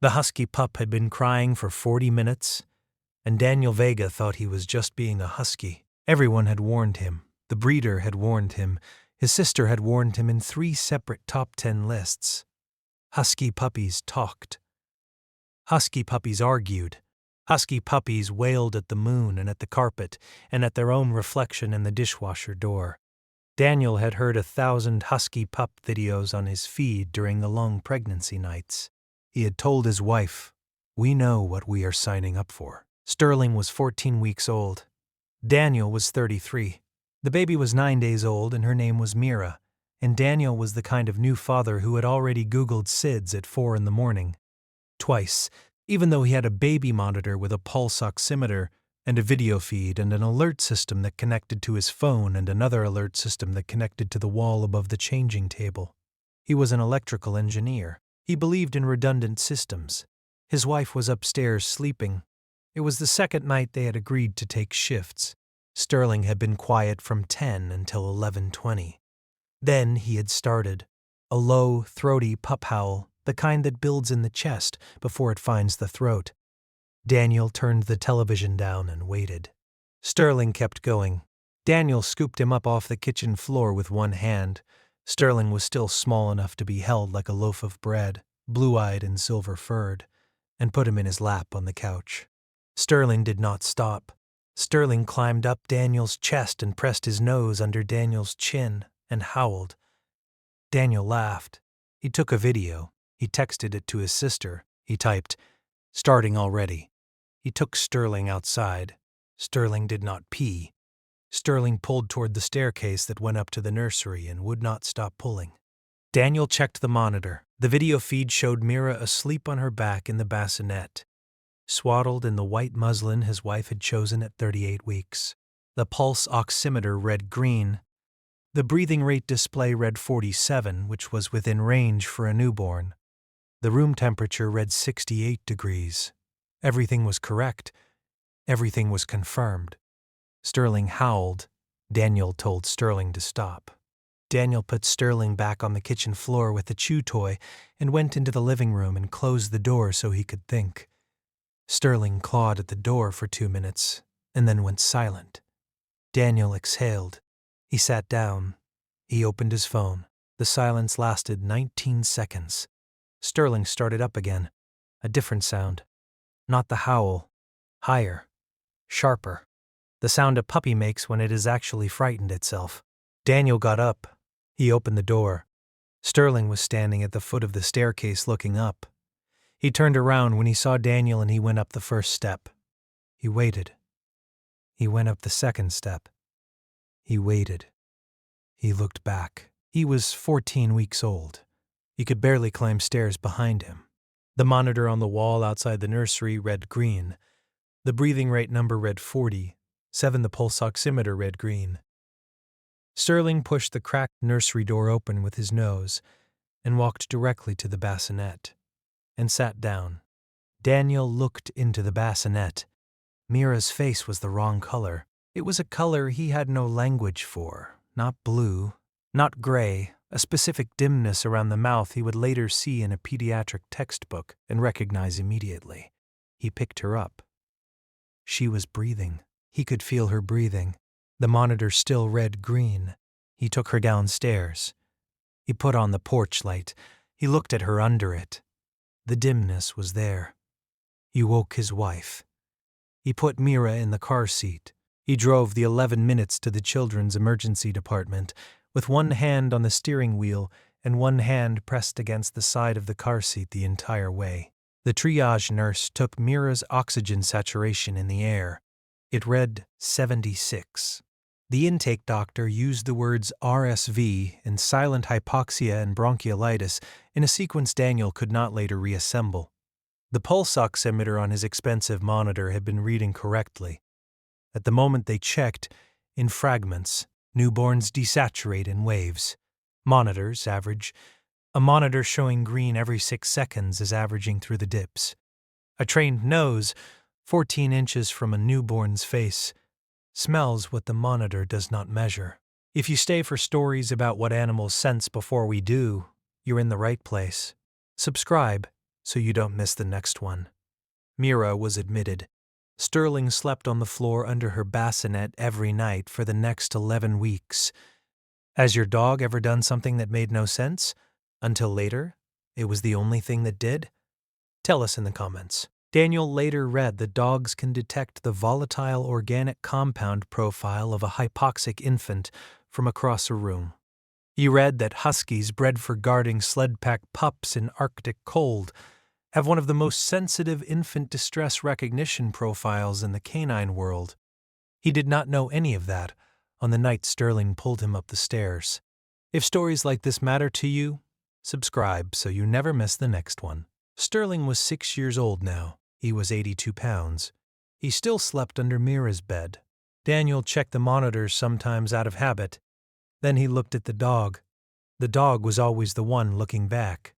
The husky pup had been crying for 40 minutes, and Daniel Vega thought he was just being a husky. Everyone had warned him. The breeder had warned him. His sister had warned him in 3 separate top 10 lists. Husky puppies talked. Husky puppies argued. Husky puppies wailed at the moon and at the carpet and at their own reflection in the dishwasher door. Daniel had heard 1,000 husky pup videos on his feed during the long pregnancy nights. He had told his wife, "We know what we are signing up for." Sterling was 14 weeks old. Daniel was 33. The baby was 9 days old and her name was Mira, and Daniel was the kind of new father who had already Googled SIDS at 4 in the morning. Twice, even though he had a baby monitor with a pulse oximeter and a video feed and an alert system that connected to his phone and another alert system that connected to the wall above the changing table. He was an electrical engineer. He believed in redundant systems. His wife was upstairs sleeping. It was the second night they had agreed to take shifts. Sterling had been quiet from 10 until 11:20. Then he had started. A low, throaty pup howl, the kind that builds in the chest before it finds the throat. Daniel turned the television down and waited. Sterling kept going. Daniel scooped him up off the kitchen floor with one hand. Sterling was still small enough to be held like a loaf of bread, blue-eyed and silver-furred, and put him in his lap on the couch. Sterling did not stop. Sterling climbed up Daniel's chest and pressed his nose under Daniel's chin and howled. Daniel laughed. He took a video. He texted it to his sister. He typed, "Starting already." He took Sterling outside. Sterling did not pee. Sterling pulled toward the staircase that went up to the nursery and would not stop pulling. Daniel checked the monitor. The video feed showed Mira asleep on her back in the bassinet, swaddled in the white muslin his wife had chosen at 38 weeks. The pulse oximeter read green. The breathing rate display read 47, which was within range for a newborn. The room temperature read 68 degrees. Everything was correct. Everything was confirmed. Sterling howled. Daniel told Sterling to stop. Daniel put Sterling back on the kitchen floor with the chew toy and went into the living room and closed the door so he could think. Sterling clawed at the door for 2 minutes and then went silent. Daniel exhaled. He sat down. He opened his phone. The silence lasted 19 seconds. Sterling started up again. A different sound. Not the howl. Higher. Sharper. The sound a puppy makes when it is actually frightened itself. Daniel got up. He opened the door. Sterling was standing at the foot of the staircase looking up. He turned around when he saw Daniel and he went up the first step. He waited. He went up the second step. He waited. He looked back. He was 14 weeks old. He could barely climb stairs behind him. The monitor on the wall outside the nursery read green. The breathing rate number read 40. 7 the pulse oximeter read green. Sterling pushed the cracked nursery door open with his nose and walked directly to the bassinet and sat down. Daniel looked into the bassinet. Mira's face was the wrong color. It was a color he had no language for. Not blue, not gray, a specific dimness around the mouth he would later see in a pediatric textbook and recognize immediately. He picked her up. She was breathing. He could feel her breathing. The monitor still read green. He took her downstairs. He put on the porch light. He looked at her under it. The dimness was there. He woke his wife. He put Mira in the car seat. He drove the 11 minutes to the children's emergency department, with one hand on the steering wheel and one hand pressed against the side of the car seat the entire way. The triage nurse took Mira's oxygen saturation in the air. It read 76. The intake doctor used the words RSV and silent hypoxia and bronchiolitis in a sequence Daniel could not later reassemble. The pulse oximeter on his expensive monitor had been reading correctly. At the moment they checked, in fragments, newborns desaturate in waves. Monitors average. A monitor showing green every 6 seconds is averaging through the dips. A trained nose, 14 inches from a newborn's face, smells what the monitor does not measure. If you stay for stories about what animals sense before we do, you're in the right place. Subscribe so you don't miss the next one. Mira was admitted. Sterling slept on the floor under her bassinet every night for the next 11 weeks. Has your dog ever done something that made no sense? Until later, it was the only thing that did? Tell us in the comments. Daniel later read that dogs can detect the volatile organic compound profile of a hypoxic infant from across a room. He read that Huskies bred for guarding sled-pack pups in Arctic cold have one of the most sensitive infant distress recognition profiles in the canine world. He did not know any of that on the night Sterling pulled him up the stairs. If stories like this matter to you, subscribe so you never miss the next one. Sterling was 6 years old now. He was 82 pounds. He still slept under Mira's bed. Daniel checked the monitors sometimes out of habit. Then he looked at the dog. The dog was always the one looking back.